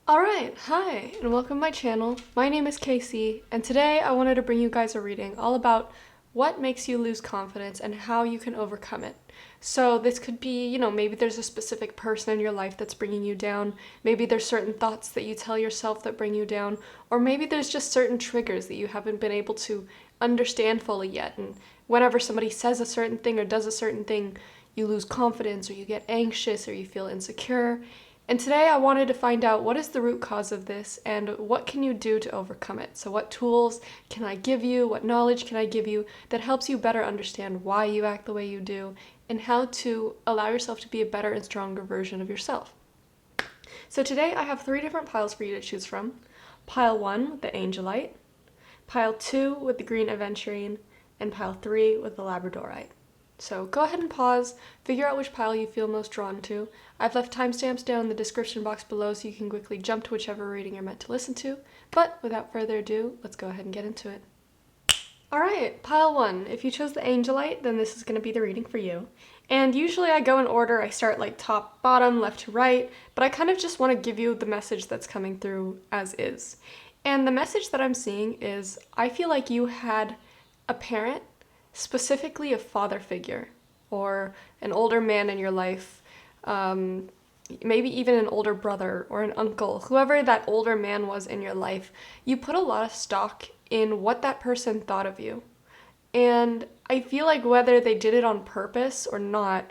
Alright, hi, and welcome to my channel. My name is Casey, and today I wanted to bring you guys a reading all about what makes you lose confidence and how you can overcome it. So this could be, maybe there's a specific person in your life that's bringing you down, maybe there's certain thoughts that you tell yourself that bring you down, or maybe there's just certain triggers that you haven't been able to understand fully yet, and whenever somebody says a certain thing or does a certain thing, you lose confidence or you get anxious or you feel insecure. And today I wanted to find out what is the root cause of this and what can you do to overcome it. So what tools can I give you, what knowledge can I give you that helps you better understand why you act the way you do and how to allow yourself to be a better and stronger version of yourself. So today I have 3 different piles for you to choose from. Pile 1 with the Angelite, Pile 2 with the Green Aventurine, and Pile 3 with the Labradorite. So go ahead and pause, figure out which pile you feel most drawn to. I've left timestamps down in the description box below so you can quickly jump to whichever reading you're meant to listen to. But without further ado, let's go ahead and get into it. Alright, pile 1. If you chose the Angelite, then this is going to be the reading for you. And usually I go in order, I start like top, bottom, left to right, but I kind of just want to give you the message that's coming through as is. And the message that I'm seeing is, I feel like you had a parent, specifically a father figure, or an older man in your life, maybe even an older brother or an uncle, whoever that older man was in your life, you put a lot of stock in what that person thought of you. And I feel like whether they did it on purpose or not,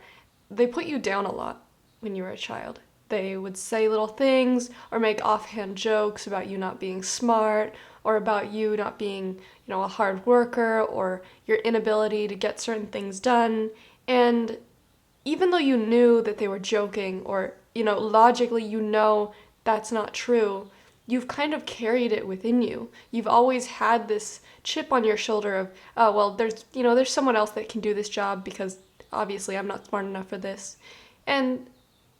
they put you down a lot when you were a child. They would say little things or make offhand jokes about you not being smart or about you not being, a hard worker or your inability to get certain things done. And even though you knew that they were joking or, logically that's not true, you've kind of carried it within you. You've always had this chip on your shoulder of, oh, well, there's someone else that can do this job because obviously I'm not smart enough for this. And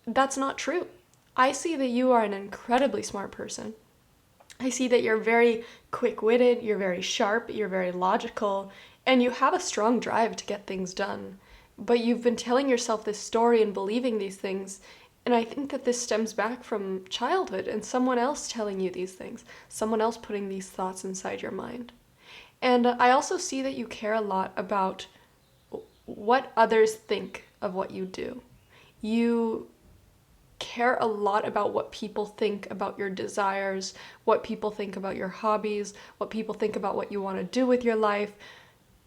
that's not true. I see that you are an incredibly smart person. I see that you're very quick-witted, you're very sharp, you're very logical, and you have a strong drive to get things done. But you've been telling yourself this story and believing these things, and I think that this stems back from childhood and someone else telling you these things, someone else putting these thoughts inside your mind. And I also see that you care a lot about what others think of what you do. You care a lot about what people think about your desires, what people think about your hobbies, what people think about what you want to do with your life.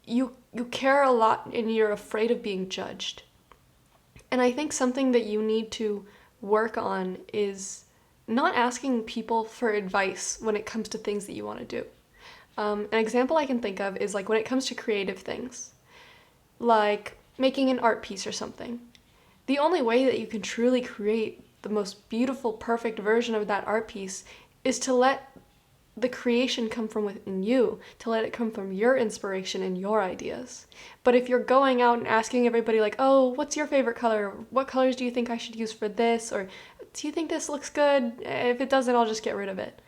You care a lot and you're afraid of being judged. And I think something that you need to work on is not asking people for advice when it comes to things that you want to do. An example I can think of is like when it comes to creative things, like making an art piece or something. The only way that you can truly create the most beautiful, perfect version of that art piece is to let the creation come from within you, to let it come from your inspiration and your ideas. But if you're going out and asking everybody like, oh, what's your favorite color? What colors do you think I should use for this? Or do you think this looks good? If it doesn't, I'll just get rid of it.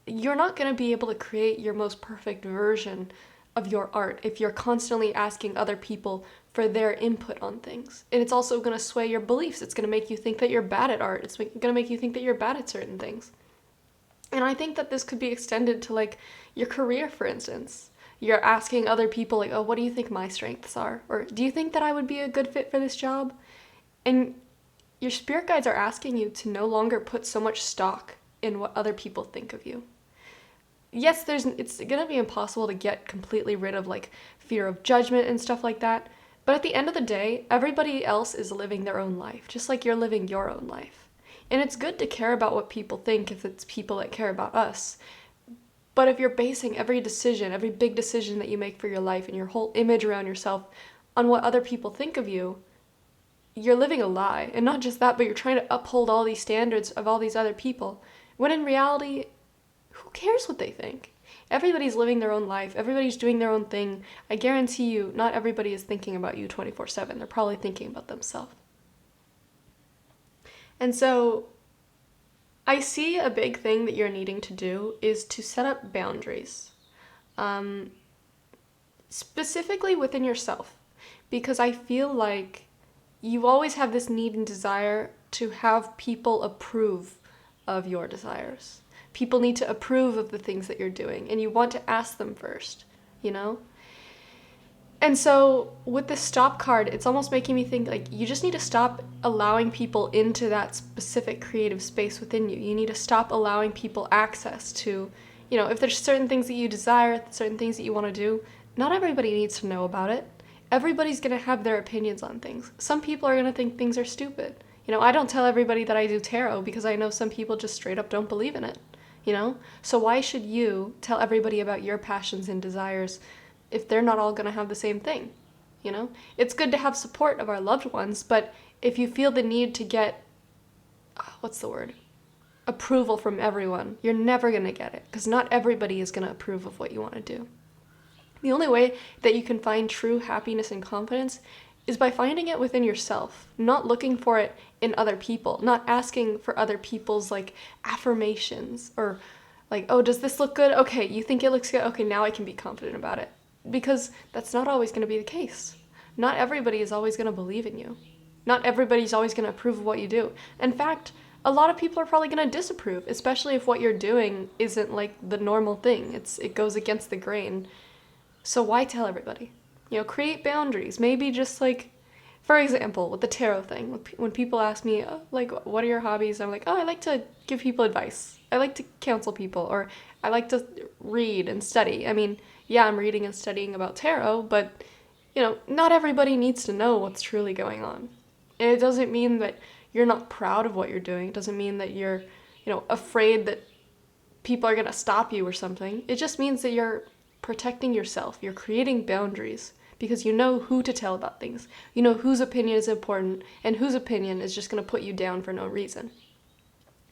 You're not going to be able to create your most perfect version of your art if you're constantly asking other people for their input on things. And it's also going to sway your beliefs. It's going to make you think that you're bad at art. It's going to make you think that you're bad at certain things. And I think that this could be extended to like your career, for instance. You're asking other people like, oh, what do you think my strengths are? Or do you think that I would be a good fit for this job? And your spirit guides are asking you to no longer put so much stock in what other people think of you. Yes, it's going to be impossible to get completely rid of like fear of judgment and stuff like that. But at the end of the day, everybody else is living their own life, just like you're living your own life. And it's good to care about what people think if it's people that care about us. But if you're basing every decision, every big decision that you make for your life and your whole image around yourself on what other people think of you, you're living a lie. And not just that, but you're trying to uphold all these standards of all these other people, when in reality, who cares what they think? Everybody's living their own life. Everybody's doing their own thing. I guarantee you, not everybody is thinking about you 24/7. They're probably thinking about themselves. And so I see a big thing that you're needing to do is to set up boundaries, specifically within yourself, because I feel like you always have this need and desire to have people approve of your desires. People need to approve of the things that you're doing, and you want to ask them first, you know? And so with the stop card, it's almost making me think like you just need to stop allowing people into that specific creative space within you. You need to stop allowing people access to, you know, if there's certain things that you desire, certain things that you want to do, not everybody needs to know about it. Everybody's going to have their opinions on things. Some people are going to think things are stupid. You know, I don't tell everybody that I do tarot because I know some people just straight up don't believe in it, you know? So why should you tell everybody about your passions and desires if they're not all going to have the same thing, you know? It's good to have support of our loved ones, but if you feel the need to get, approval from everyone, you're never going to get it, because not everybody is going to approve of what you want to do. The only way that you can find true happiness and confidence is by finding it within yourself, not looking for it in other people, not asking for other people's like affirmations or like, oh, does this look good? Okay, you think it looks good? Okay, now I can be confident about it. Because that's not always going to be the case. Not everybody is always going to believe in you. Not everybody's always going to approve of what you do. In fact, a lot of people are probably going to disapprove, especially if what you're doing isn't like the normal thing. It goes against the grain. So why tell everybody? You know, create boundaries. Maybe just like, for example, with the tarot thing, when people ask me, oh, like, what are your hobbies? I'm like, oh, I like to give people advice. I like to counsel people, or I like to read and study. I mean, yeah, I'm reading and studying about tarot, but, you know, not everybody needs to know what's truly going on. And it doesn't mean that you're not proud of what you're doing. It doesn't mean that you're, you know, afraid that people are going to stop you or something. It just means that you're protecting yourself. You're creating boundaries because you know who to tell about things. You know whose opinion is important and whose opinion is just going to put you down for no reason.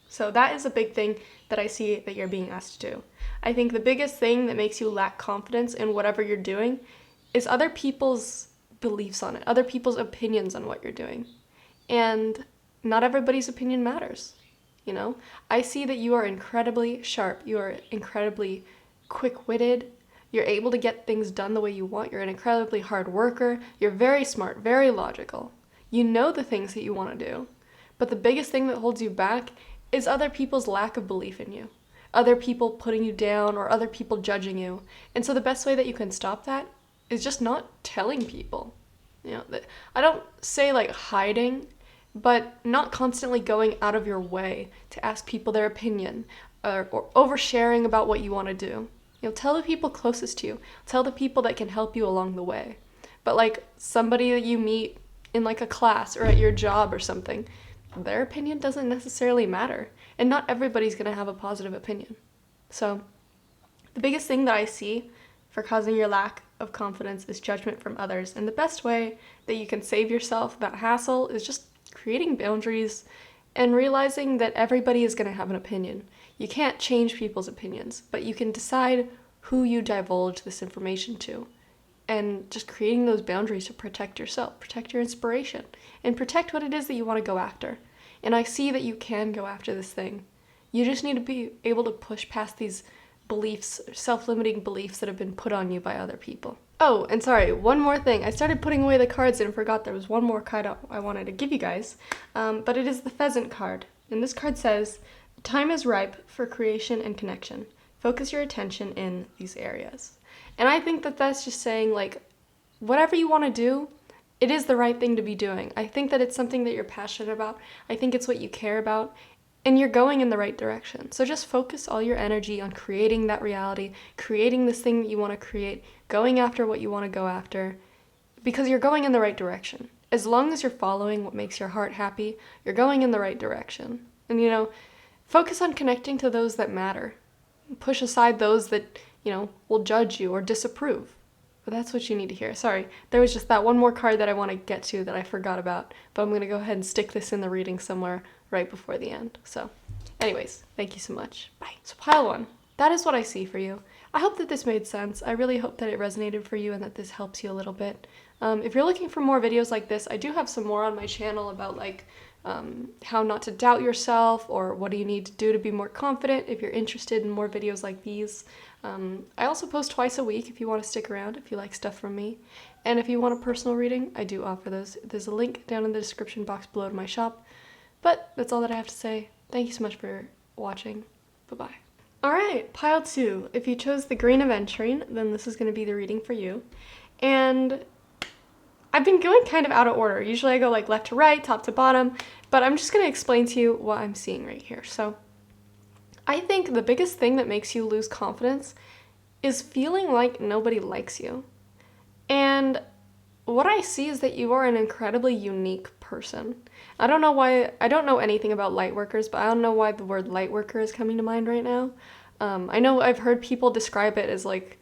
So that is a big thing that I see that you're being asked to do. I think the biggest thing that makes you lack confidence in whatever you're doing is other people's beliefs on it, other people's opinions on what you're doing. And not everybody's opinion matters, you know? I see that you are incredibly sharp. You are incredibly quick-witted. You're able to get things done the way you want. You're an incredibly hard worker. You're very smart, very logical. You know the things that you want to do. But the biggest thing that holds you back is other people's lack of belief in you, other people putting you down or other people judging you. And so the best way that you can stop that is just not telling people. You know, I don't say like hiding, but not constantly going out of your way to ask people their opinion or oversharing about what you want to do. You know, tell the people closest to you. Tell the people that can help you along the way. But like somebody that you meet in like a class or at your job or something, their opinion doesn't necessarily matter. And not everybody's going to have a positive opinion. So the biggest thing that I see for causing your lack of confidence is judgment from others. And the best way that you can save yourself that hassle is just creating boundaries and realizing that everybody is going to have an opinion. You can't change people's opinions, but you can decide who you divulge this information to. And just creating those boundaries to protect yourself, protect your inspiration, and protect what it is that you want to go after. And I see that you can go after this thing. You just need to be able to push past these beliefs, self-limiting beliefs that have been put on you by other people. Oh, and sorry, one more thing. I started putting away the cards and forgot there was one more card I wanted to give you guys, but it is the Pheasant card. And this card says, time is ripe for creation and connection. Focus your attention in these areas. And I think that that's just saying, like, whatever you want to do, it is the right thing to be doing. I think that it's something that you're passionate about. I think it's what you care about. And you're going in the right direction. So just focus all your energy on creating that reality, creating this thing that you want to create, going after what you want to go after, because you're going in the right direction. As long as you're following what makes your heart happy, you're going in the right direction. And, you know, focus on connecting to those that matter. Push aside those that, you know, will judge you or disapprove. But that's what you need to hear. Sorry, there was just that one more card that I want to get to that I forgot about, but I'm going to go ahead and stick this in the reading somewhere right before the end. So, anyways, thank you so much. Bye. So pile one, that is what I see for you. I hope that this made sense. I really hope that it resonated for you and that this helps you a little bit. If you're looking for more videos like this, I do have some more on my channel about like how not to doubt yourself or what do you need to do to be more confident if you're interested in more videos like these. I also post twice a week if you want to stick around, if you like stuff from me. And if you want a personal reading, I do offer those. There's a link down in the description box below to my shop. But that's all that I have to say. Thank you so much for watching. Bye-bye. All right, pile 2. If you chose the Green Aventurine, then this is going to be the reading for you. And I've been going kind of out of order. Usually I go like left to right, top to bottom, but I'm just going to explain to you what I'm seeing right here. So I think the biggest thing that makes you lose confidence is feeling like nobody likes you. And what I see is that you are an incredibly unique person. I don't know anything about light workers, but I don't know why the word light worker is coming to mind right now. I know I've heard people describe it as like,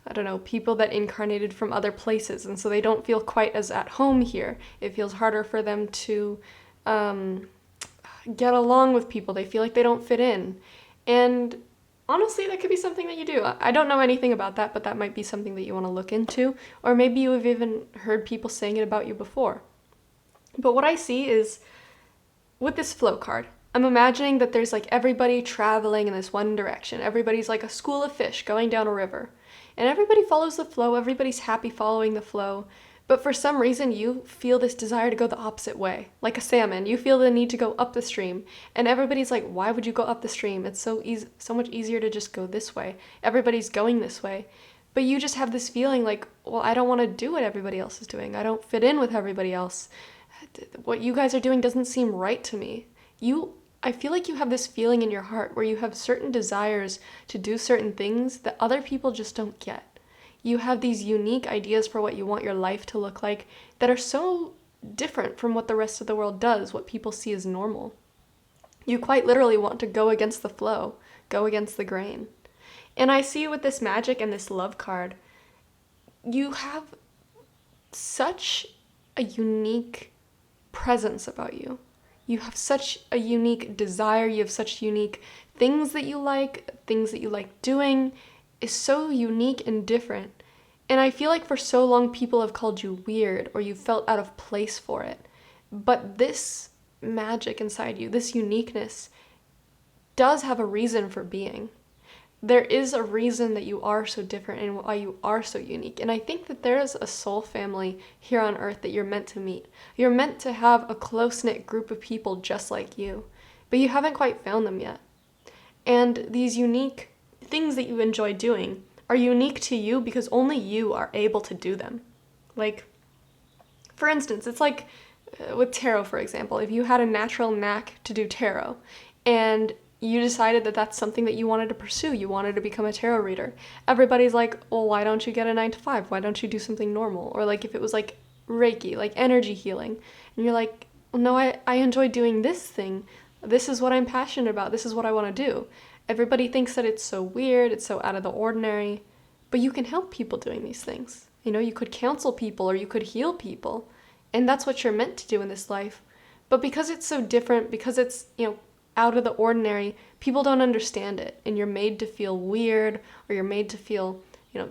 I don't know, people that incarnated from other places, and so they don't feel quite as at home here. It feels harder for them to get along with people. They feel like they don't fit in. And honestly, that could be something that you do. I don't know anything about that, but that might be something that you want to look into, or maybe you have even heard people saying it about you before. But what I see is, with this flow card, I'm imagining that there's like everybody traveling in this one direction. Everybody's like a school of fish going down a river. And everybody follows the flow, everybody's happy following the flow. But for some reason, you feel this desire to go the opposite way. Like a salmon, you feel the need to go up the stream. And everybody's like, why would you go up the stream? It's so much easier to just go this way. Everybody's going this way. But you just have this feeling like, well, I don't want to do what everybody else is doing. I don't fit in with everybody else. What you guys are doing doesn't seem right to me. I feel like you have this feeling in your heart where you have certain desires to do certain things that other people just don't get. You have these unique ideas for what you want your life to look like that are so different from what the rest of the world does, what people see as normal. You quite literally want to go against the flow, go against the grain. And I see with this magic and this love card, you have such a unique presence about you. You have such a unique desire, you have such unique things that you like doing is so unique and different. And I feel like for so long people have called you weird or you felt out of place for it. But this magic inside you, this uniqueness, does have a reason for being. There is a reason that you are so different and why you are so unique. And I think that there is a soul family here on earth that you're meant to meet. You're meant to have a close-knit group of people just like you, but you haven't quite found them yet. And these unique things that you enjoy doing are unique to you because only you are able to do them. Like, for instance, it's like with tarot, for example. If you had a natural knack to do tarot and you decided that that's something that you wanted to pursue, you wanted to become a tarot reader, everybody's like, well, why don't you get a 9-to-5? Why don't you do something normal? Or like if it was like Reiki, like energy healing, and you're like, well, no, I enjoy doing this thing. This is what I'm passionate about. This is what I want to do. Everybody thinks that it's so weird, it's so out of the ordinary, but you can help people doing these things. You know, you could counsel people or you could heal people, and that's what you're meant to do in this life. But because it's so different, because it's, out of the ordinary, people don't understand it, and you're made to feel weird, or you're made to feel,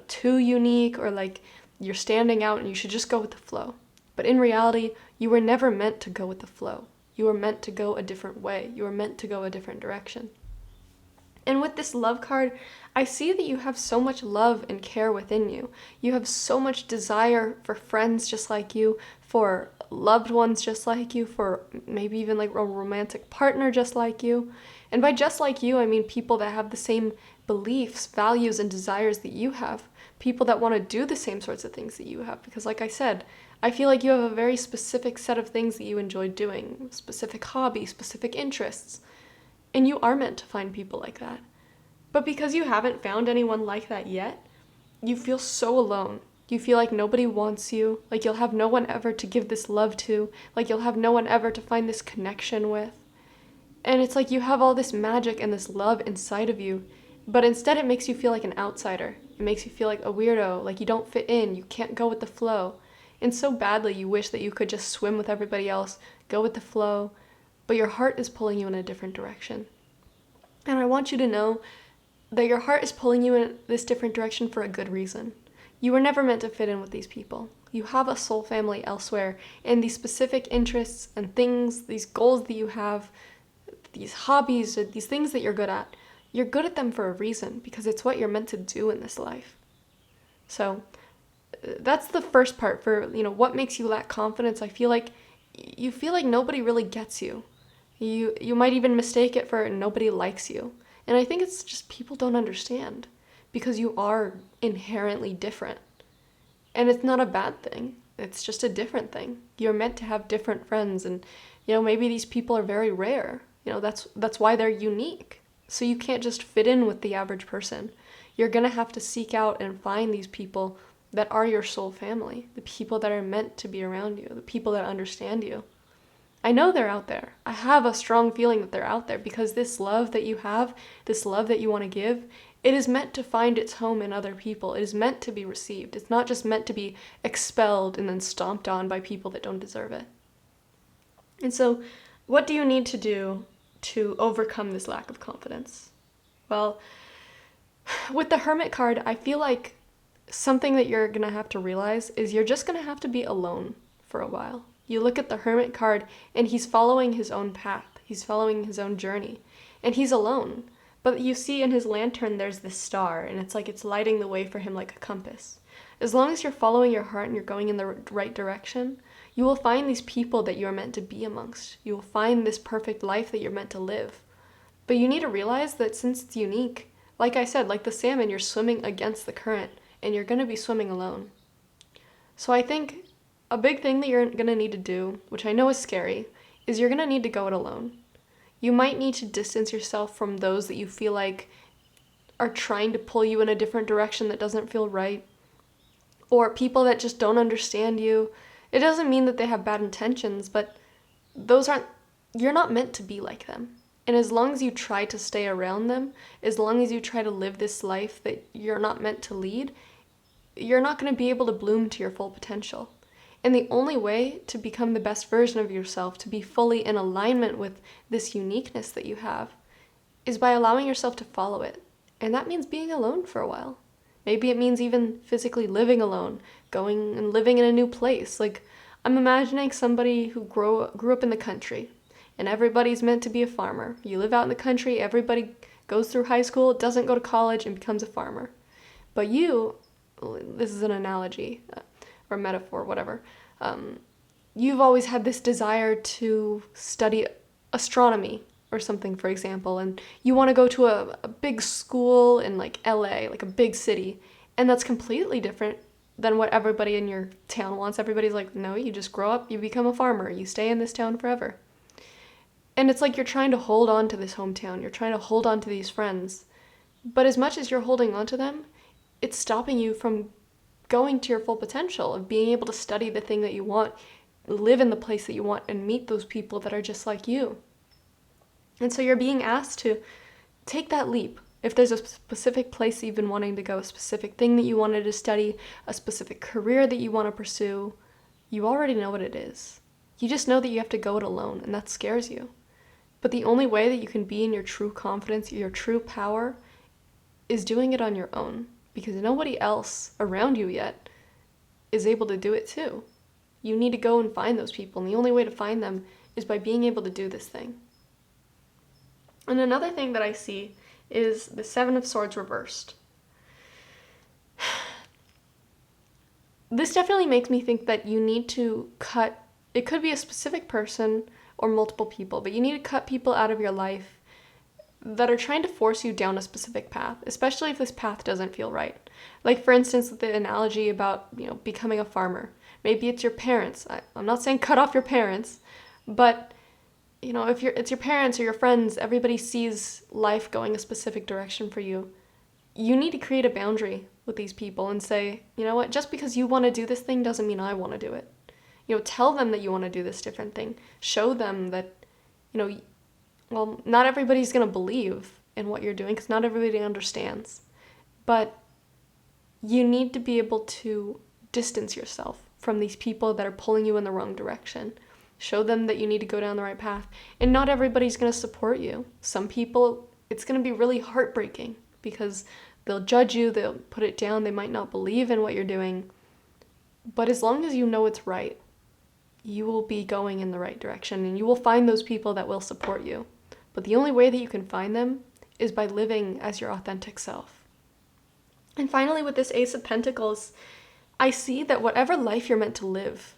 too unique, or like you're standing out and you should just go with the flow. But in reality, you were never meant to go with the flow. You were meant to go a different way. You were meant to go a different direction. And with this love card, I see that you have so much love and care within you. You have so much desire for friends just like you, for loved ones just like you, for maybe even like a romantic partner just like you. And by just like you, I mean people that have the same beliefs, values, and desires that you have. People that want to do the same sorts of things that you have. Because like I said, I feel like you have a very specific set of things that you enjoy doing, specific hobbies, specific interests. And you are meant to find people like that. But because you haven't found anyone like that yet, you feel so alone. You feel like nobody wants you, like you'll have no one ever to give this love to, like you'll have no one ever to find this connection with. And it's like you have all this magic and this love inside of you, but instead it makes you feel like an outsider. It makes you feel like a weirdo, like you don't fit in, you can't go with the flow. And so badly you wish that you could just swim with everybody else, go with the flow, but your heart is pulling you in a different direction. And I want you to know that your heart is pulling you in this different direction for a good reason. You were never meant to fit in with these people. You have a soul family elsewhere, and these specific interests and things, these goals that you have, these hobbies, or these things that you're good at them for a reason, because it's what you're meant to do in this life. So that's the first part for, what makes you lack confidence. I feel like you feel like nobody really gets you. You might even mistake it for nobody likes you. And I think it's just people don't understand because you are inherently different. And it's not a bad thing. It's just a different thing. You're meant to have different friends, and maybe these people are very rare. That's why they're unique. So you can't just fit in with the average person. You're going to have to seek out and find these people that are your soul family, the people that are meant to be around you, the people that understand you. I know they're out there. I have a strong feeling that they're out there because this love that you have, this love that you want to give, it is meant to find its home in other people. It is meant to be received. It's not just meant to be expelled and then stomped on by people that don't deserve it. And so, what do you need to do to overcome this lack of confidence? Well, with the Hermit card, I feel like something that you're going to have to realize is you're just going to have to be alone for a while. You look at the Hermit card, and he's following his own path. He's following his own journey. And he's alone. But you see in his lantern, there's this star, and it's like it's lighting the way for him like a compass. As long as you're following your heart and you're going in the right direction, you will find these people that you're meant to be amongst. You will find this perfect life that you're meant to live. But you need to realize that since it's unique, like I said, like the salmon, you're swimming against the current, and you're going to be swimming alone. So I think a big thing that you're going to need to do, which I know is scary, is you're going to need to go it alone. You might need to distance yourself from those that you feel like are trying to pull you in a different direction that doesn't feel right, or people that just don't understand you. It doesn't mean that they have bad intentions, but you're not meant to be like them. And as long as you try to stay around them, as long as you try to live this life that you're not meant to lead, you're not going to be able to bloom to your full potential. And the only way to become the best version of yourself, to be fully in alignment with this uniqueness that you have, is by allowing yourself to follow it. And that means being alone for a while. Maybe it means even physically living alone, going and living in a new place. Like, I'm imagining somebody who grew up in the country, and everybody's meant to be a farmer. You live out in the country, everybody goes through high school, doesn't go to college, and becomes a farmer. But this is an analogy, or metaphor, whatever. You've always had this desire to study astronomy or something, for example, and you want to go to a big school in like LA, like a big city, and that's completely different than what everybody in your town wants. Everybody's like, no, you just grow up, you become a farmer, you stay in this town forever. And it's like you're trying to hold on to this hometown, you're trying to hold on to these friends, but as much as you're holding on to them, it's stopping you from going to your full potential of being able to study the thing that you want, live in the place that you want, and meet those people that are just like you. And so you're being asked to take that leap. If there's a specific place that you've been wanting to go, a specific thing that you wanted to study, a specific career that you want to pursue, you already know what it is. You just know that you have to go it alone, and that scares you. But the only way that you can be in your true confidence, your true power, is doing it on your own. Because nobody else around you yet is able to do it too. You need to go and find those people, and the only way to find them is by being able to do this thing. And another thing that I see is the Seven of Swords reversed. This definitely makes me think that you need to cut, it could be a specific person or multiple people, but you need to cut people out of your life that are trying to force you down a specific path, especially if this path doesn't feel right. Like, for instance, the analogy about, becoming a farmer. Maybe it's your parents. I'm not saying cut off your parents, but, if it's your parents or your friends, everybody sees life going a specific direction for you. You need to create a boundary with these people and say, you know what, just because you want to do this thing doesn't mean I want to do it. Tell them that you want to do this different thing. Show them that, well, not everybody's going to believe in what you're doing because not everybody understands. But you need to be able to distance yourself from these people that are pulling you in the wrong direction. Show them that you need to go down the right path. And not everybody's going to support you. Some people, it's going to be really heartbreaking because they'll judge you, they'll put it down, they might not believe in what you're doing. But as long as you know it's right, you will be going in the right direction and you will find those people that will support you. But the only way that you can find them is by living as your authentic self. And finally, with this Ace of Pentacles, I see that whatever life you're meant to live,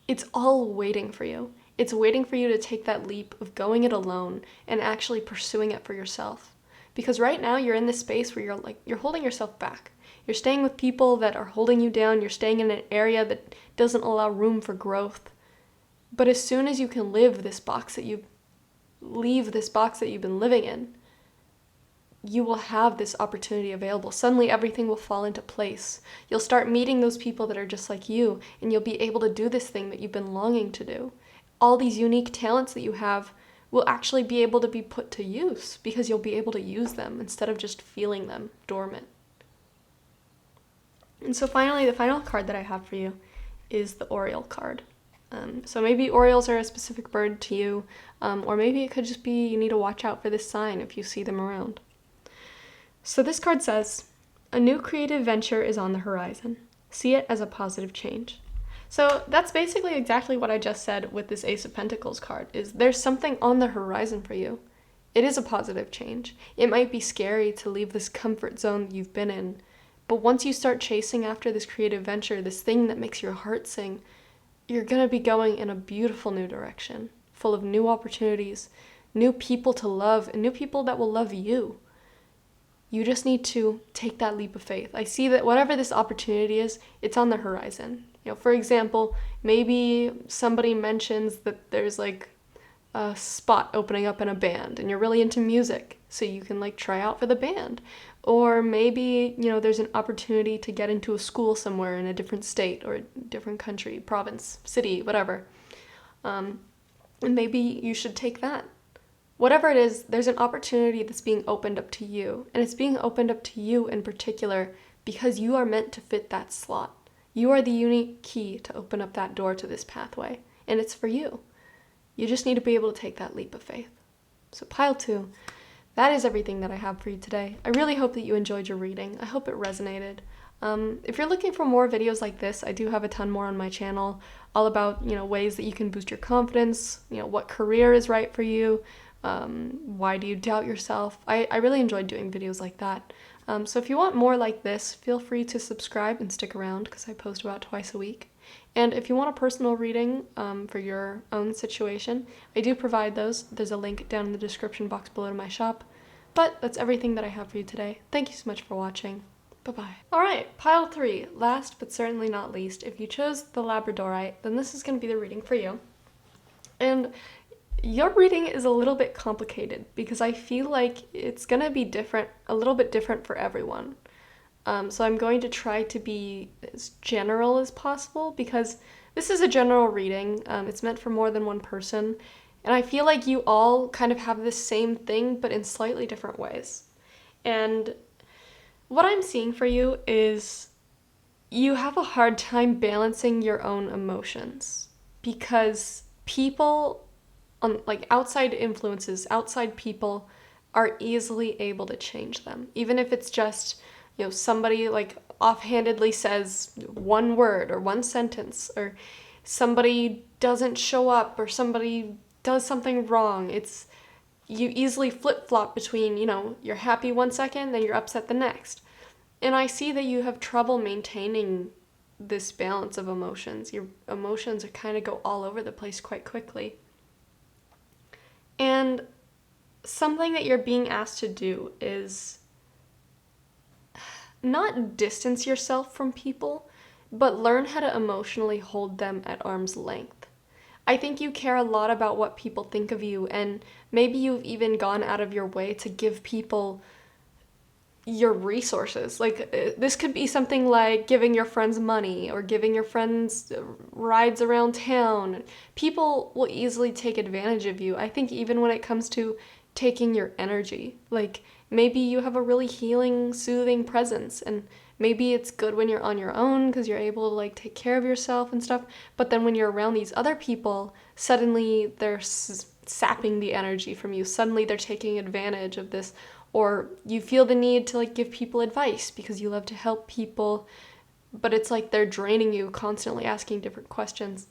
it's all waiting for you. It's waiting for you to take that leap of going it alone and actually pursuing it for yourself. Because right now you're in this space where you're holding yourself back. You're staying with people that are holding you down. You're staying in an area that doesn't allow room for growth. But as soon as you can leave this box that you've been living in, you will have this opportunity available. Suddenly everything will fall into place. You'll start meeting those people that are just like you, and you'll be able to do this thing that you've been longing to do. All these unique talents that you have will actually be able to be put to use because you'll be able to use them instead of just feeling them dormant. And so finally, the final card that I have for you is the Oriole card. So maybe Orioles are a specific bird to you, or maybe it could just be you need to watch out for this sign if you see them around. So this card says, a new creative venture is on the horizon. See it as a positive change. So that's basically exactly what I just said with this Ace of Pentacles card, is there's something on the horizon for you. It is a positive change. It might be scary to leave this comfort zone you've been in, but once you start chasing after this creative venture, this thing that makes your heart sing, you're going to be going in a beautiful new direction, full of new opportunities, new people to love, and new people that will love you. You just need to take that leap of faith. I see that whatever this opportunity is, it's on the horizon. For example, maybe somebody mentions that there's like a spot opening up in a band and you're really into music, so you can like try out for the band. Or maybe, there's an opportunity to get into a school somewhere in a different state or a different country, province, city, whatever. And maybe you should take that. Whatever it is, there's an opportunity that's being opened up to you. And it's being opened up to you in particular because you are meant to fit that slot. You are the unique key to open up that door to this pathway. And it's for you. You just need to be able to take that leap of faith. So pile 2, that is everything that I have for you today. I really hope that you enjoyed your reading. I hope it resonated. If you're looking for more videos like this, I do have a ton more on my channel, all about, ways that you can boost your confidence, what career is right for you, why do you doubt yourself. I really enjoyed doing videos like that. So if you want more like this, feel free to subscribe and stick around because I post about twice a week. And if you want a personal reading for your own situation, I do provide those. There's a link down in the description box below to my shop. But that's everything that I have for you today. Thank you so much for watching. Bye-bye. Alright, pile 3, last but certainly not least. If you chose the Labradorite, then this is going to be the reading for you. And your reading is a little bit complicated because I feel like it's going to be different, a little bit different for everyone. So I'm going to try to be as general as possible because this is a general reading. It's meant for more than one person. And I feel like you all kind of have the same thing, but in slightly different ways. And what I'm seeing for you is you have a hard time balancing your own emotions because people, outside influences, outside people are easily able to change them. Even if it's just, somebody offhandedly says one word or one sentence, or somebody doesn't show up, or somebody does something wrong. You easily flip-flop between, you're happy one second, then you're upset the next. And I see that you have trouble maintaining this balance of emotions. Your emotions kind of go all over the place quite quickly. And something that you're being asked to do is not distance yourself from people, but learn how to emotionally hold them at arm's length. I think you care a lot about what people think of you, and maybe you've even gone out of your way to give people your resources. This could be something like giving your friends money or giving your friends rides around town. People will easily take advantage of you. I think even when it comes to taking your energy, maybe you have a really healing, soothing presence, and maybe it's good when you're on your own because you're able to take care of yourself and stuff, but then when you're around these other people, suddenly they're sapping the energy from you. Suddenly they're taking advantage of this, or you feel the need to give people advice because you love to help people, but it's they're draining you, constantly asking different questions.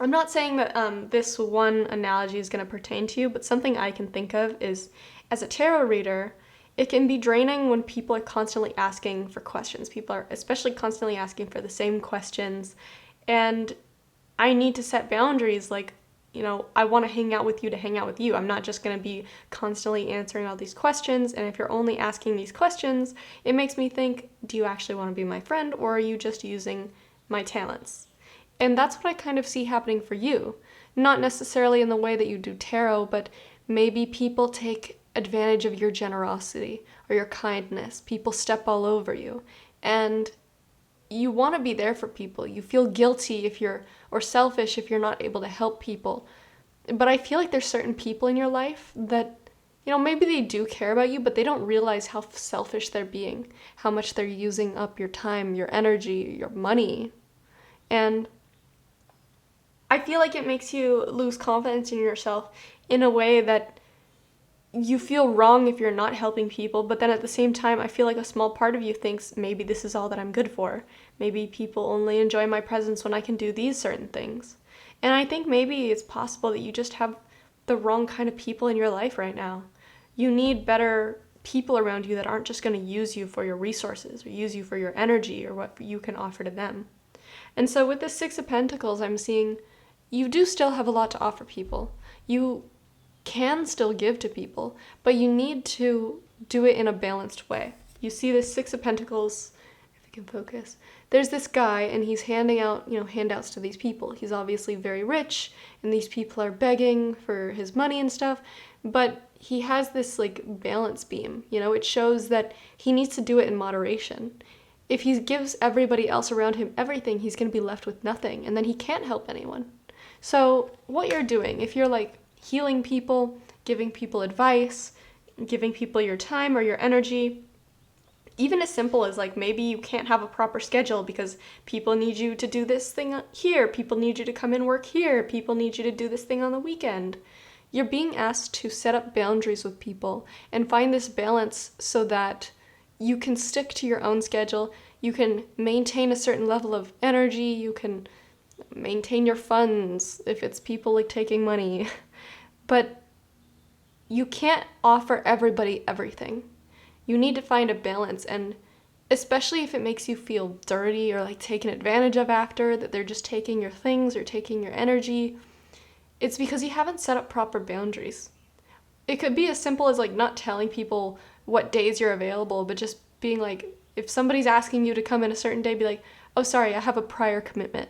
I'm not saying that this one analogy is going to pertain to you, but something I can think of is, as a tarot reader, it can be draining when people are constantly asking for questions. People are especially constantly asking for the same questions, and I need to set boundaries. I want to hang out with you to hang out with you. I'm not just going to be constantly answering all these questions. And if you're only asking these questions, it makes me think, do you actually want to be my friend, or are you just using my talents? And that's what I kind of see happening for you. Not necessarily in the way that you do tarot, but maybe people take advantage of your generosity or your kindness. People step all over you. And you want to be there for people. You feel guilty or selfish if you're not able to help people. But I feel like there's certain people in your life that, maybe they do care about you, but they don't realize how selfish they're being, how much they're using up your time, your energy, your money. And I feel like it makes you lose confidence in yourself in a way that you feel wrong if you're not helping people, but then at the same time, I feel like a small part of you thinks maybe this is all that I'm good for. Maybe people only enjoy my presence when I can do these certain things. And I think maybe it's possible that you just have the wrong kind of people in your life right now. You need better people around you that aren't just going to use you for your resources or use you for your energy or what you can offer to them. And so with the Six of Pentacles, I'm seeing you do still have a lot to offer people. You can still give to people, but you need to do it in a balanced way. You see this Six of Pentacles, if you can focus. There's this guy and he's handing out, handouts to these people. He's obviously very rich and these people are begging for his money and stuff, but he has this balance beam. It shows that he needs to do it in moderation. If he gives everybody else around him everything, he's going to be left with nothing, and then he can't help anyone. So what you're doing, if you're healing people, giving people advice, giving people your time or your energy, even as simple as maybe you can't have a proper schedule because people need you to do this thing here, people need you to come and work here, people need you to do this thing on the weekend. You're being asked to set up boundaries with people and find this balance so that you can stick to your own schedule, you can maintain a certain level of energy, you can maintain your funds if it's people taking money. But you can't offer everybody everything. You need to find a balance, and especially if it makes you feel dirty or taken advantage of after, that they're just taking your things or taking your energy, it's because you haven't set up proper boundaries. It could be as simple as not telling people what days you're available, but just being if somebody's asking you to come in a certain day, be oh, sorry, I have a prior commitment.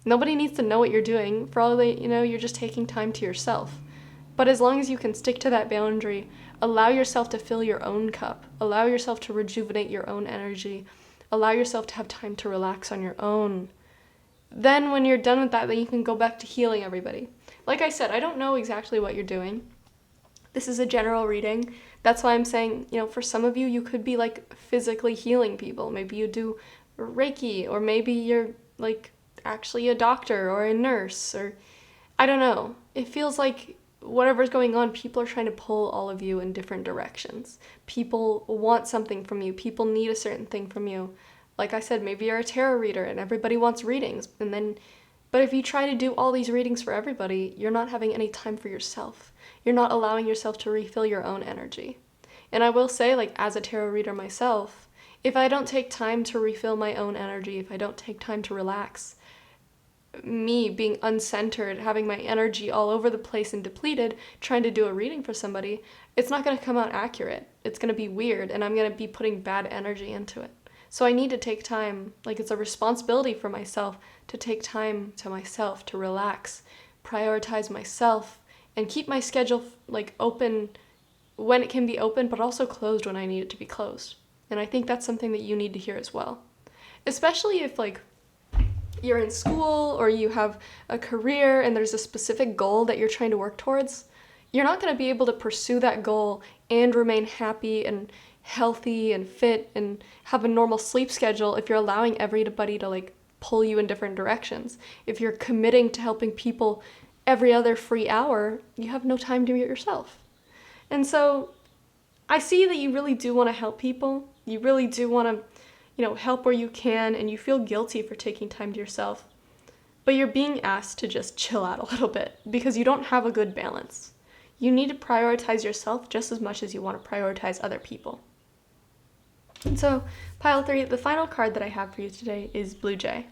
Nobody needs to know what you're doing. For all they, you're just taking time to yourself. But as long as you can stick to that boundary, allow yourself to fill your own cup, allow yourself to rejuvenate your own energy, allow yourself to have time to relax on your own. Then when you're done with that, then you can go back to healing everybody. Like I said, I don't know exactly what you're doing. This is a general reading. That's why I'm saying, for some of you, you could be physically healing people. Maybe you do Reiki, or maybe you're actually a doctor or a nurse, or I don't know. It feels like whatever's going on, people are trying to pull all of you in different directions. People want something from you. People need a certain thing from you. Like I said, maybe you're a tarot reader and everybody wants readings. But if you try to do all these readings for everybody, you're not having any time for yourself. You're not allowing yourself to refill your own energy. And I will say, as a tarot reader myself, if I don't take time to refill my own energy, if I don't take time to relax, me being uncentered, having my energy all over the place and depleted, trying to do a reading for somebody, it's not going to come out accurate. It's going to be weird, and I'm going to be putting bad energy into it. So I need to take time, it's a responsibility for myself to take time to myself, to relax, prioritize myself, and keep my schedule open when it can be open, but also closed when I need it to be closed. And I think that's something that you need to hear as well. Especially if you're in school or you have a career and there's a specific goal that you're trying to work towards, you're not going to be able to pursue that goal and remain happy and healthy and fit and have a normal sleep schedule if you're allowing everybody to pull you in different directions. If you're committing to helping people every other free hour, you have no time to yourself. And so I see that you really do want to help people. You really do want to help where you can, and you feel guilty for taking time to yourself. But you're being asked to just chill out a little bit because you don't have a good balance. You need to prioritize yourself just as much as you want to prioritize other people. And so, pile 3, the final card that I have for you today is Blue Jay.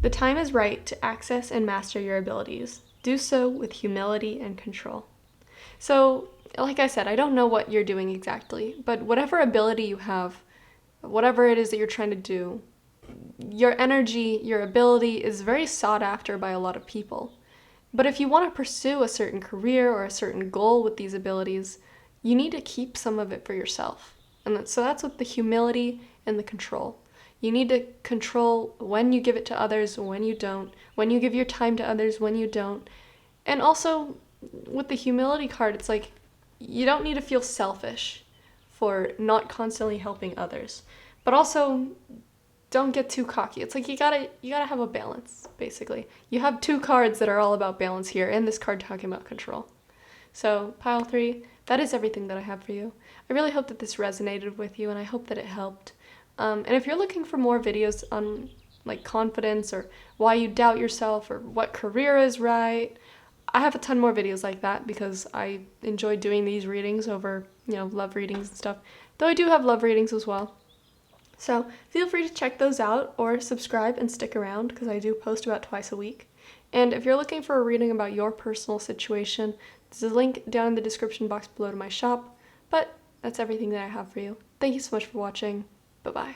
The time is right to access and master your abilities. Do so with humility and control. So, like I said, I don't know what you're doing exactly, but whatever ability you have, whatever it is that you're trying to do, your energy, your ability is very sought after by a lot of people. But if you want to pursue a certain career or a certain goal with these abilities, you need to keep some of it for yourself. And so that's with the humility and the control. You need to control when you give it to others, when you don't, when you give your time to others, when you don't. And also, with the humility card, it's like you don't need to feel selfish for not constantly helping others. But also, don't get too cocky. It's like you gotta have a balance, basically. You have two cards that are all about balance here, and this card talking about control. So, pile 3, that is everything that I have for you. I really hope that this resonated with you, and I hope that it helped. And if you're looking for more videos on like confidence or why you doubt yourself or what career is right, I have a ton more videos like that because I enjoy doing these readings over, love readings and stuff. Though I do have love readings as well. So feel free to check those out or subscribe and stick around because I do post about twice a week. And if you're looking for a reading about your personal situation, there's a link down in the description box below to my shop. But that's everything that I have for you. Thank you so much for watching. Bye-bye.